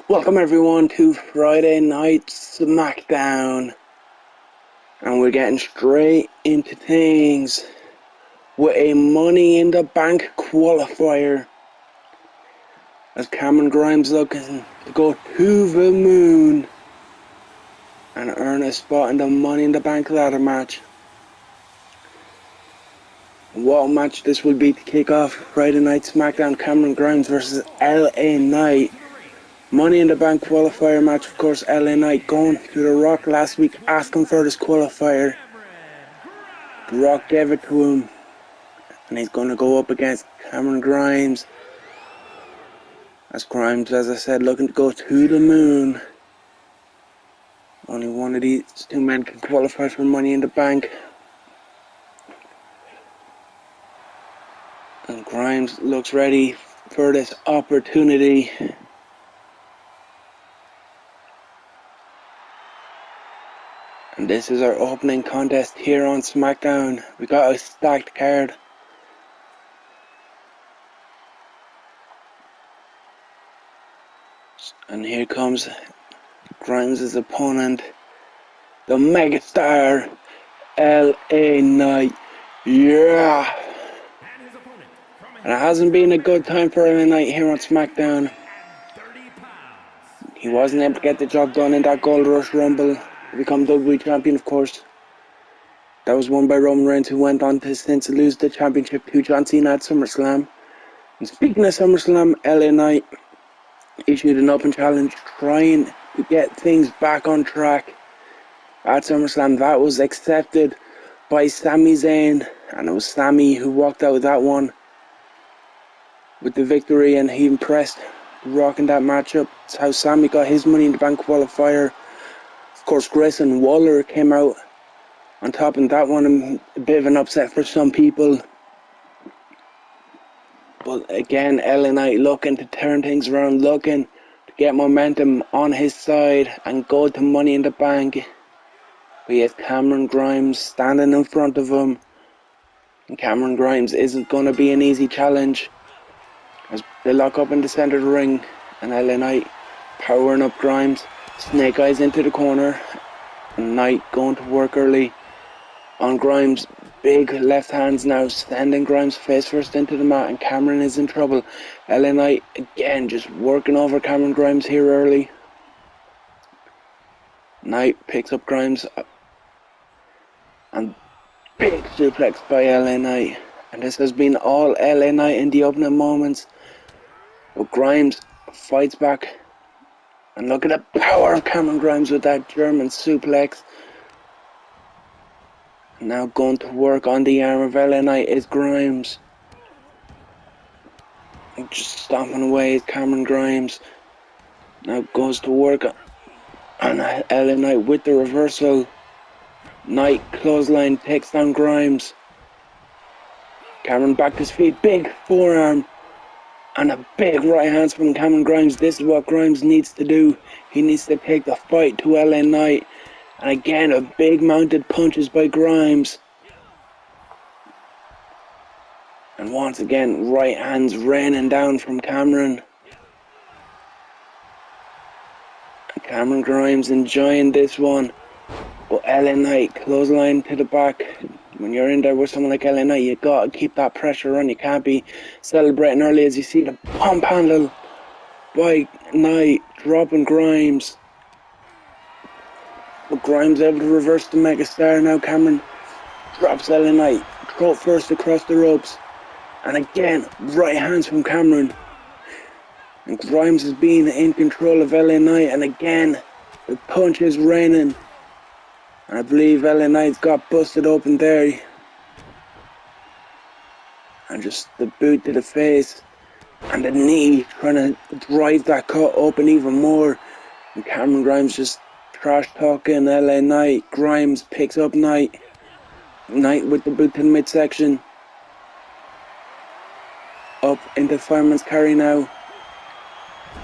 Welcome everyone to Friday Night Smackdown, and we're getting straight into things with a Money in the Bank qualifier as Cameron Grimes looking to go to the moon and earn a spot in the Money in the Bank ladder match. What a match this will be to kick off Friday Night Smackdown. Cameron Grimes versus LA Knight. Money in the Bank qualifier match. Of course, LA Knight going to The Rock last week asking for this qualifier. The Rock gave it to him, and he's going to go up against Cameron Grimes. As Grimes, as I said, looking to go to the moon. Only one of these two men can qualify for Money in the Bank. And Grimes looks ready for this opportunity. And this is our opening contest here on SmackDown. We got a stacked card. And here comes Grimes' opponent, the megastar, LA Knight. Yeah! And it hasn't been a good time for LA Knight here on SmackDown. He wasn't able to get the job done in that Gold Rush Rumble to become WWE Champion, of course. That was won by Roman Reigns, who went on to since lose the championship to John Cena at SummerSlam. And speaking of SummerSlam, LA Knight issued an open challenge trying to get things back on track at SummerSlam. That was accepted by Sami Zayn, and it was Sami who walked out with that one with the victory, and he impressed Rock in that matchup. That's how Sami got his Money in the Bank qualifier. Of course, Grayson Waller came out on top in that one, a bit of an upset for some people. But again, LA Knight looking to turn things around, looking to get momentum on his side and go to Money in the Bank. We have Cameron Grimes standing in front of him. And Cameron Grimes isn't going to be an easy challenge, as they lock up in the center of the ring, and LA Knight powering up Grimes. Snake Eyes into the corner, and Knight going to work early on Grimes. Big left hands now, sending Grimes face first into the mat, and Cameron is in trouble. LA Knight again just working over Cameron Grimes here early. Knight picks up Grimes, and big suplex by LA Knight. And this has been all LA Knight in the opening moments. But Grimes fights back. And look at the power of Cameron Grimes with that German suplex. And now going to work on the arm of LA Knight is Grimes. And just stomping away is Cameron Grimes. Now goes to work on LA Knight with the reversal. Knight clothesline takes down Grimes. Cameron back to his feet, big forearm. And a big right hand from Cameron Grimes. This is what Grimes needs to do. He needs to take the fight to LA Knight. And again, a big mounted punches by Grimes. And once again, right hands raining down from Cameron. And Cameron Grimes enjoying this one. But LA Knight, clothesline to the back. When you're in there with someone like LA Knight, you gotta keep that pressure on. You can't be celebrating early, as you see the pump handle by Knight, dropping Grimes. But Grimes able to reverse the megastar. Now Cameron drops LA Knight, throat first across the ropes. And again, right hands from Cameron. And Grimes is being in control of LA Knight. And again, the punch is raining. And I believe LA Knight's got busted open there. And just the boot to the face. And the knee trying to drive that cut open even more. And Cameron Grimes just trash talking LA Knight. Grimes picks up Knight. Knight with the boot to the midsection. Up into fireman's carry now.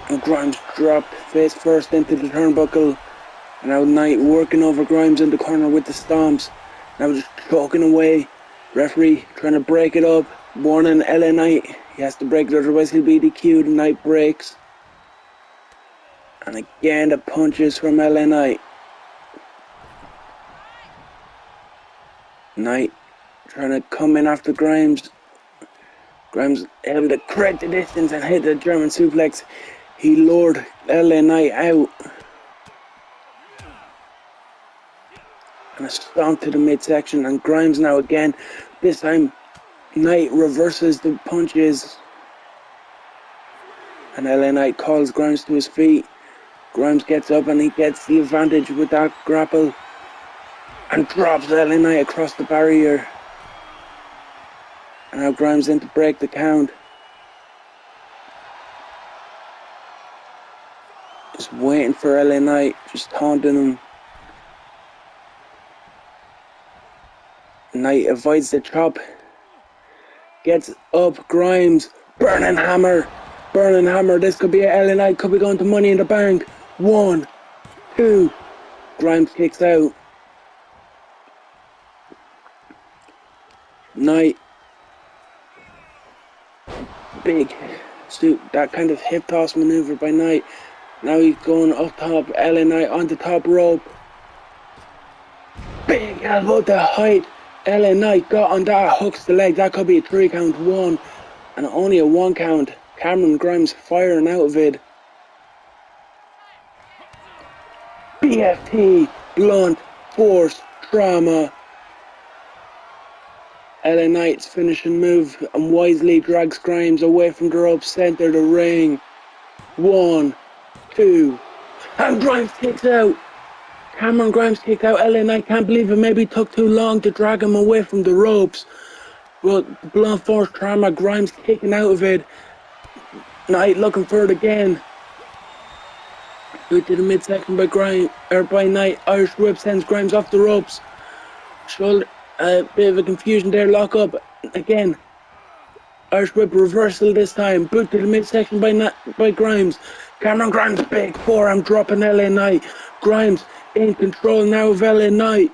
And Grimes dropped face first into the turnbuckle. And now Knight working over Grimes in the corner with the stomps. Now just choking away. Referee trying to break it up. Warning LA Knight. He has to break it, otherwise he'll be DQ'd. Knight breaks. And again the punches from LA Knight. Knight trying to come in after Grimes. Grimes able to correct the distance and hit the German suplex. He lured LA Knight out. And a stomp to the midsection, and Grimes now again. This time Knight reverses the punches. And LA Knight calls Grimes to his feet. Grimes gets up and he gets the advantage with that grapple. And drops LA Knight across the barrier. And now Grimes in to break the count. Just waiting for LA Knight, just taunting him. Knight avoids the chop. Gets up, Grimes. Burning hammer. Burning hammer. This could be a LA Knight. Could be going to Money in the Bank. 1, 2. Grimes kicks out. Knight. Big. That kind of hip toss maneuver by Knight. Now he's going up top. LA Knight on the top rope. Big elbow to height. LA Knight got on that, hooks the leg. That could be a 3 count, 1. And only a 1 count. Cameron Grimes firing out of it. BFT, blunt, force, trauma. LA Knight's finishing move and wisely drags Grimes away from the rope, center the ring. 1, 2. And Grimes kicks out. Cameron Grimes kicked out. LA Knight can't believe it. Maybe took too long to drag him away from the ropes. But blunt force trauma, Grimes kicking out of it. Knight looking for it again. Boot to the midsection by Knight. Irish whip sends Grimes off the ropes. Shoulder, a bit of a confusion there. Lock up again. Irish whip reversal this time. Boot to the midsection by Grimes. Cameron Grimes, big forearm dropping LA Knight. Grimes in control now of LA Knight.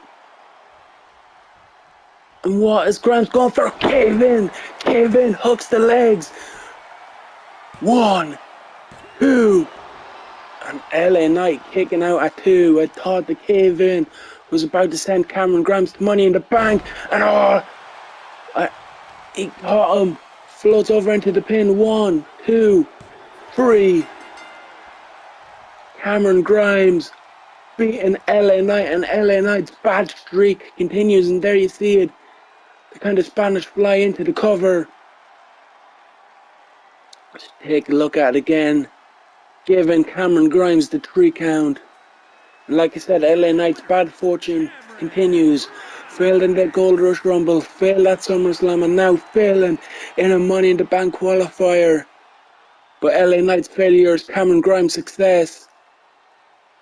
And what is Grimes going for? Cave in. Cave in. Hooks the legs. 1, 2. And LA Knight kicking out at 2. I thought the cave in was about to send Cameron Grimes to Money in the Bank. And he caught him. Floats over into the pin. 1, 2, 3. Cameron Grimes beating LA Knight, and LA Knight's bad streak continues, and there you see it. The kind of Spanish fly into the cover. Let's take a look at it again. Giving Cameron Grimes the 3 count. And like I said, LA Knight's bad fortune continues. Failed in the Gold Rush Rumble, failed at SummerSlam, and now failing in a Money in the Bank qualifier. But LA Knight's failure is Cameron Grimes' success.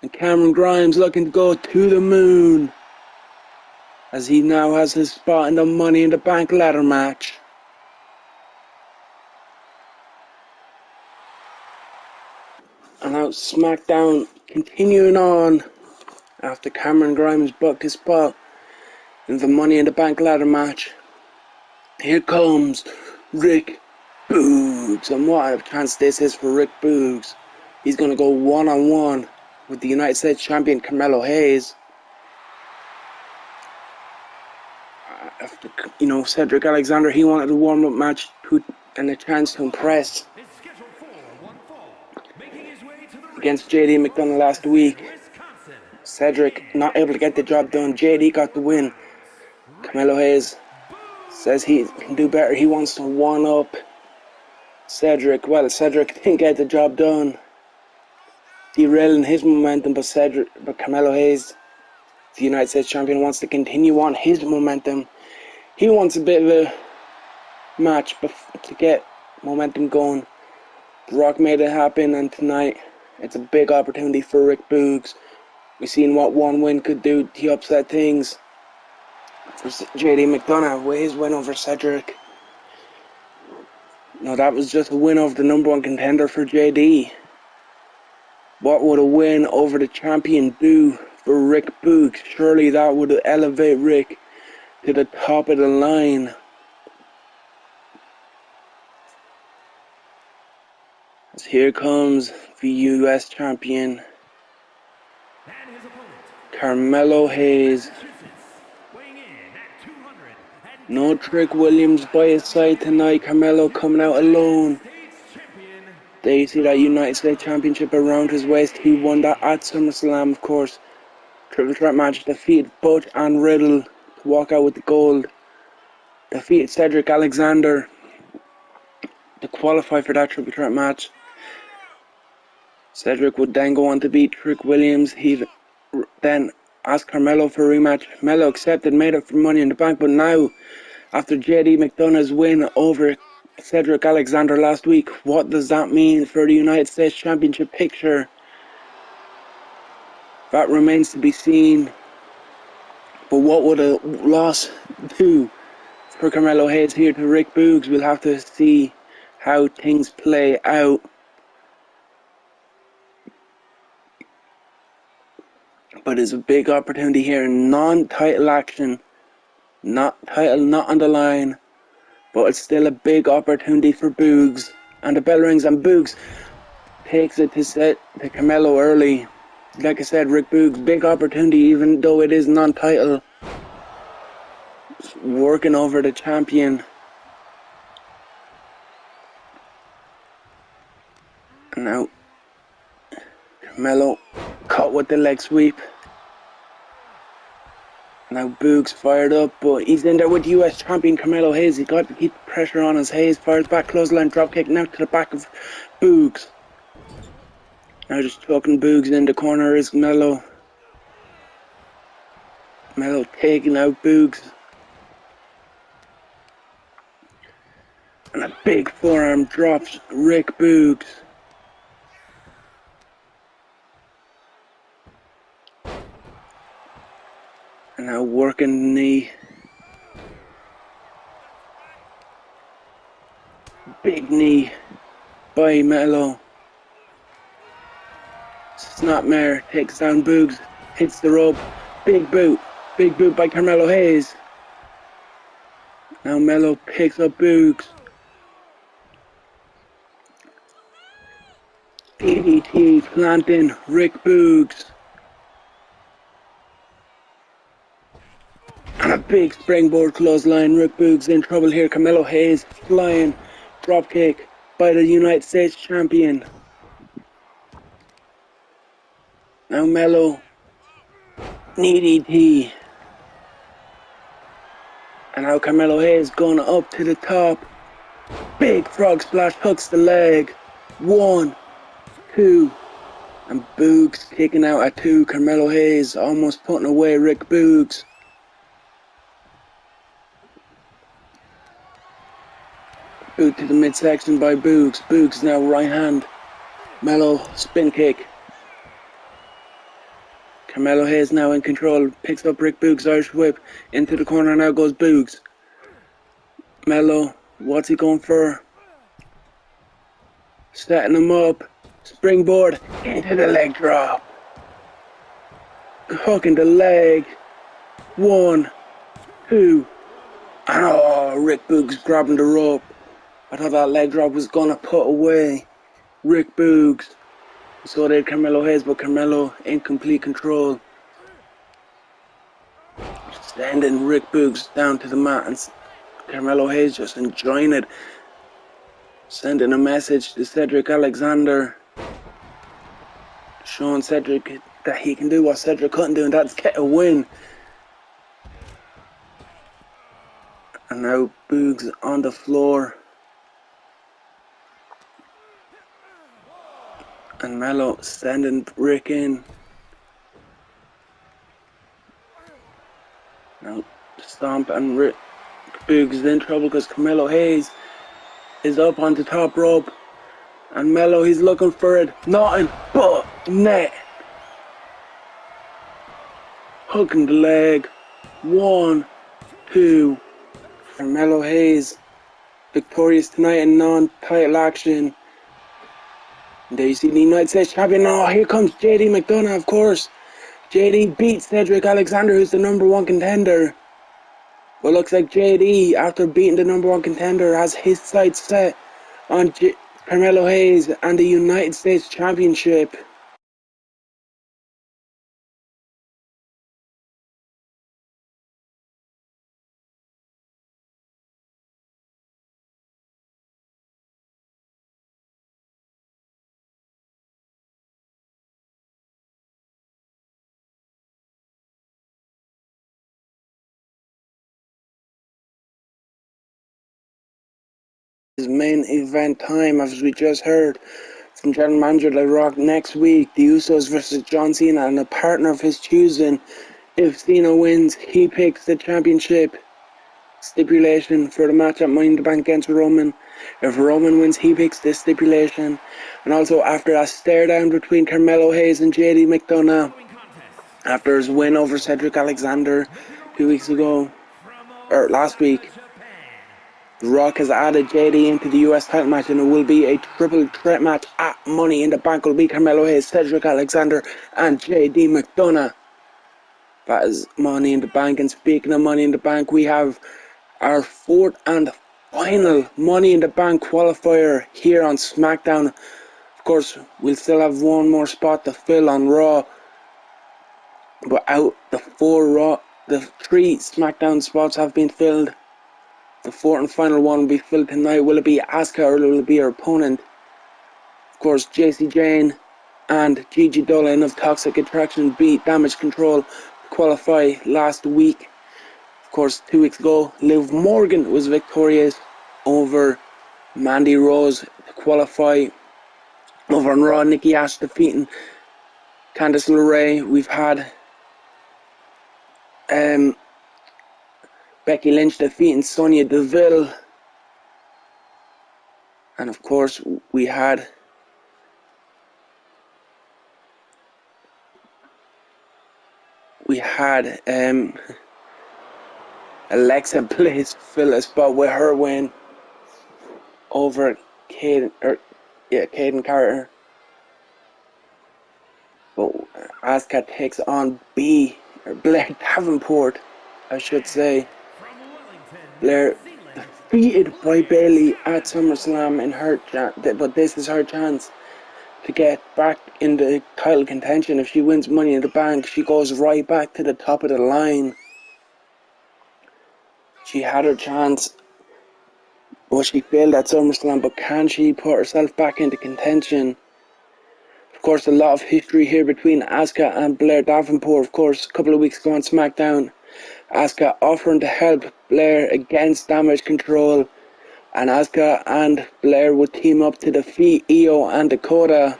And Cameron Grimes looking to go to the moon, as he now has his spot in the Money in the Bank ladder match. And now SmackDown continuing on after Cameron Grimes booked his spot in the Money in the Bank ladder match. Here comes Rick Boogs, and what a chance this is for Rick Boogs. He's going to go one-on-one with the United States Champion Carmelo Hayes. After, Cedric Alexander, he wanted a warm-up match and a chance to impress against JD McDonough last week. Cedric not able to get the job done. JD got the win. Carmelo Hayes says he can do better. He wants to one-up Cedric. Well, Cedric didn't get the job done, derailing his momentum, but Carmelo Hayes, the United States Champion, wants to continue on his momentum. He wants a bit of a match to get momentum going. The Rock made it happen, and tonight it's a big opportunity for Rick Boogs. We've seen what one win could do. He upset things for JD McDonough with his win over Cedric. No, that was just a win over the number 1 contender for JD. What would a win over the champion do for Rick Boogs? Surely that would elevate Rick to the top of the line. Here comes the US champion, Carmelo Hayes. No Trick Williams by his side tonight. Carmelo coming out alone. There you see that United States Championship around his waist. He won that at SummerSlam, of course. Triple threat match. Defeated Butch and Riddle to walk out with the gold. Defeated Cedric Alexander to qualify for that triple threat match. Cedric would then go on to beat Trick Williams. He then asked Carmelo for a rematch. Melo accepted, made up for Money in the Bank, but now, after JD McDonough's win over Cedric Alexander last week, what does that mean for the United States Championship picture? That remains to be seen. But what would a loss do for Carmelo Hayes here to Rick Boogs? We'll have to see how things play out. But it's a big opportunity here in non-title action. Not title, not on the line. But it's still a big opportunity for Boogs. And the bell rings and Boogs takes it to Carmelo early. Like I said, Rick Boogs, big opportunity even though it is non-title. Working over the champion. And now Carmelo caught with the leg sweep. Now Boogs fired up, but he's in there with the US champion Carmelo Hayes. He's got to keep the pressure on as Hayes fires back, clothesline dropkick now to the back of Boogs. Now just tucking Boogs in the corner is Melo. Melo taking out Boogs. And a big forearm drops Rick Boogs. And now working the knee. Big knee by Melo. Snapmare takes down Boogs. Hits the rope. Big boot. Big boot by Carmelo Hayes. Now Melo picks up Boogs. DDT planting Rick Boogs. And a big springboard clothesline. Rick Boogs in trouble here. Carmelo Hayes flying dropkick by the United States champion. Now Melo knee DDT. And now Carmelo Hayes going up to the top. Big frog splash hooks the leg. 1, 2. And Boogs kicking out at 2. Carmelo Hayes almost putting away Rick Boogs. Boot to the midsection by Boogs. Boogs now right hand. Melo spin kick. Carmelo Hayes now in control. Picks up Rick Boogs' Irish whip. Into the corner now goes Boogs. Melo, what's he going for? Setting him up. Springboard into the leg drop. Hooking the leg. 1, 2. And oh, Rick Boogs grabbing the rope. I thought that leg drop was gonna put away Rick Boogs. So did Carmelo Hayes, but Carmelo in complete control. Sending Rick Boogs down to the mat, and Carmelo Hayes just enjoying it. Sending a message to Cedric Alexander. Showing Cedric that he can do what Cedric couldn't do, and that's get a win. And now Boogs on the floor. And Melo sending Rick in. Now stomp, and Rick Boogs is in trouble because Carmelo Hayes is up on the top rope. And Melo, he's looking for it. Nothing but net. Hooking the leg. 1, 2. Carmelo Hayes victorious tonight in non-title action. There you see the United States champion. Oh, here comes JD McDonough, of course. JD beats Cedric Alexander, who's the #1 contender. Well, looks like JD, after beating the #1 contender, has his sights set on Carmelo Hayes and the United States Championship. Main event time, as we just heard from General Manager The Rock. Next week, the Usos versus John Cena and a partner of his choosing. If Cena wins, he picks the championship stipulation for the match at Money in the Bank against Roman. If Roman wins, he picks this stipulation. And also, after a stare down between Carmelo Hayes and JD McDonough, after his win over Cedric Alexander 2 weeks ago, or last week, The Rock has added JD into the US title match, and it will be a triple threat match at Money in the Bank. It will be Carmelo Hayes, Cedric Alexander, and JD McDonough. That is Money in the Bank. And speaking of Money in the Bank, we have our fourth and final Money in the Bank qualifier here on SmackDown. Of course, we'll still have one more spot to fill on Raw, but out the three SmackDown spots have been filled. The fourth and final one will be filled tonight. Will it be Asuka or will it be her opponent? Of course, JC Jane and Gigi Dolan of Toxic Attraction beat Damage Control to qualify last week. Of course, 2 weeks ago, Liv Morgan was victorious over Mandy Rose to qualify. Over on Raw, Nikki Ash defeating Candice LeRae. We've had Becky Lynch defeating Sonya Deville. And of course, we had Alexa Bliss fill a spot with her win over Caden Carter. But Asuka takes on Blair Davenport, I should say. Blair defeated by Bayley at SummerSlam in her but this is her chance to get back in the title contention. If she wins Money in the Bank, she goes right back to the top of the line. She had her chance, but she failed at SummerSlam. But can she put herself back into contention? Of course, a lot of history here between Asuka and Blair Davenport. Of course, a couple of weeks ago on SmackDown, Asuka offering to help Blair against Damage Control, and Asuka and Blair would team up to defeat Io and Dakota.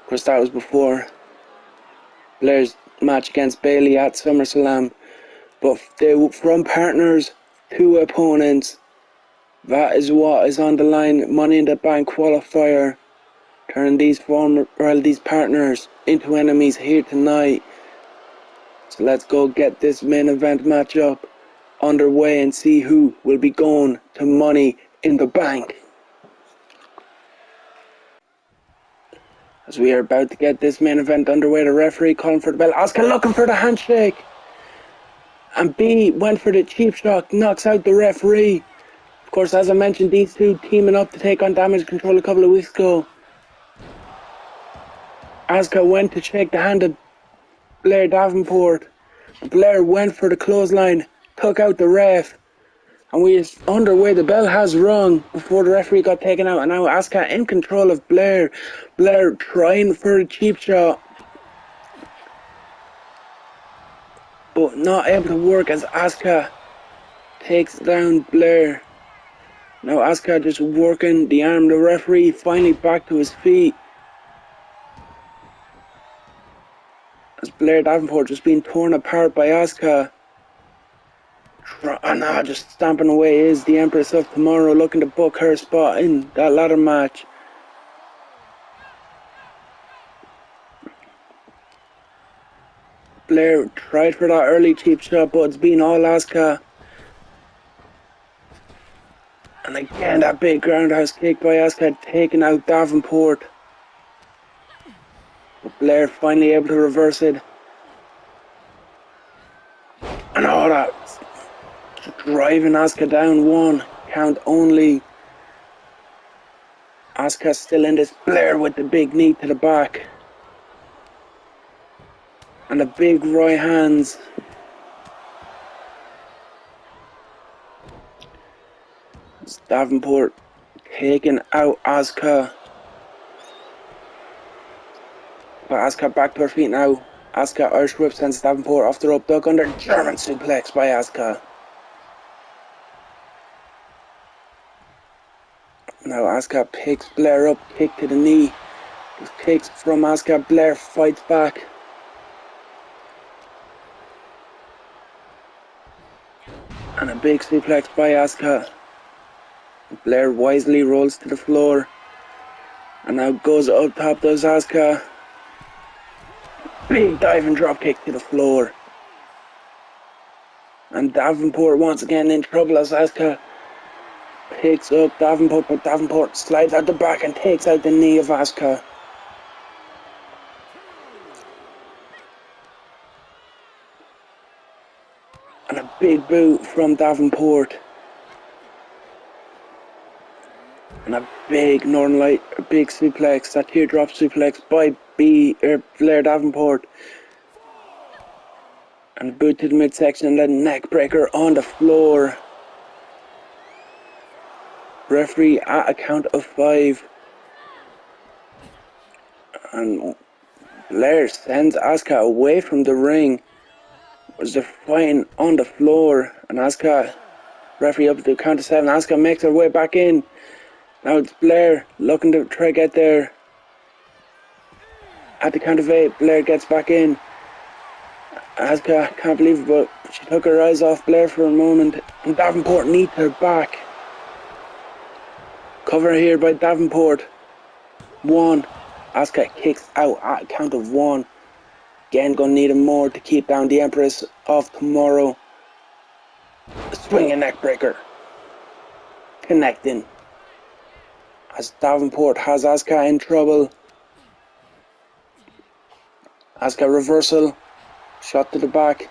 Of course, that was before Blair's match against Bayley at SummerSlam. But they from partners to opponents. That is what is on the line. Money in the Bank qualifier, turning these partners into enemies here tonight. So let's go get this main event matchup underway and see who will be going to Money in the Bank. As we are about to get this main event underway, the referee calling for the bell. Asuka looking for the handshake, and B went for the cheap shot, knocks out the referee. Of course, as I mentioned, these two teaming up to take on Damage Control a couple of weeks ago. Asuka went to shake the hand of Blair Davenport. Blair went for the clothesline, took out the ref, and we are underway. The bell has rung before the referee got taken out, and now Asuka in control of Blair. Blair trying for a cheap shot, but not able to work as Asuka takes down Blair. Now Asuka just working the arm. The referee finally back to his feet, as Blair Davenport just being torn apart by Asuka. And now just stamping away is the Empress of Tomorrow, looking to book her spot in that ladder match. Blair tried for that early cheap shot, but it's been all Asuka. And again, that big roundhouse kick by Asuka, taking out Davenport. But Blair finally able to reverse it. And all that driving Asuka down, one count only. Asuka's still in this. Blair with the big knee to the back. And the big right hands. It's Davenport taking out Asuka. But Asuka back to her feet now. Asuka Irish whip sends Davenport off the rope. Duck under. German suplex by Asuka. Now Asuka picks Blair up. Kick to the knee. Kicks from Asuka. Blair fights back. And a big suplex by Asuka. Blair wisely rolls to the floor. And now goes up top, does Asuka. Big diving drop kick to the floor. And Davenport once again in trouble as Asuka picks up Davenport, but Davenport slides out the back and takes out the knee of Asuka. And a big boot from Davenport. And a big Northern Light, a big suplex, that teardrop suplex by Blair Davenport. And a boot to the midsection and then neck breaker on the floor. Referee at a count of 5. And Blair sends Asuka away from the ring. Was the fighting on the floor. And Asuka, referee up to the count of 7. Asuka makes her way back in. Now it's Blair looking to try to get there. At the count of 8, Blair gets back in. Asuka can't believe it, but she took her eyes off Blair for a moment. And Davenport knee to her back. Cover here by Davenport. 1. Asuka kicks out at a count of 1. Again, gonna need him more to keep down the Empress of Tomorrow. Swinging neck breaker. Connecting. As Davenport has Asuka in trouble. Asuka reversal. Shot to the back.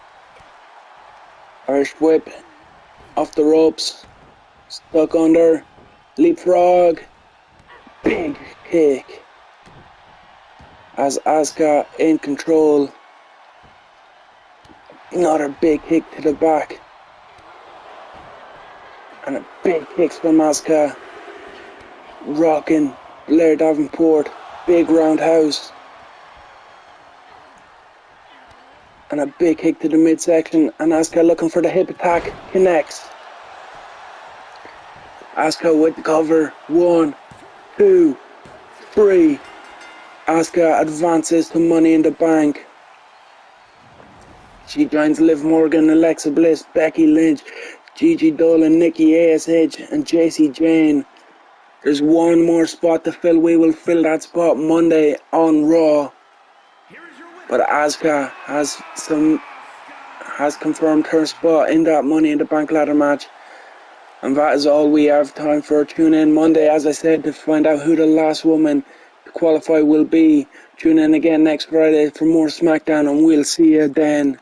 Irish whip. Off the ropes. Stuck under. Leapfrog. Big kick. As Asuka in control. Another big kick to the back. And a big kicks from Asuka. Rocking Blair Davenport. Big roundhouse. And a big kick to the midsection. And Asuka looking for the hip attack. Connects. Asuka with the cover. 1, 2, 3. Asuka advances to Money in the Bank. She joins Liv Morgan, Alexa Bliss, Becky Lynch, Gigi Dolan, Nikki ASH, and JC Jane. There's one more spot to fill. We will fill that spot Monday on Raw. But Asuka has confirmed her spot in that Money in the Bank ladder match. And that is all we have time for. Tune in Monday, as I said, to find out who the last woman to qualify will be. Tune in again next Friday for more SmackDown, and we'll see you then.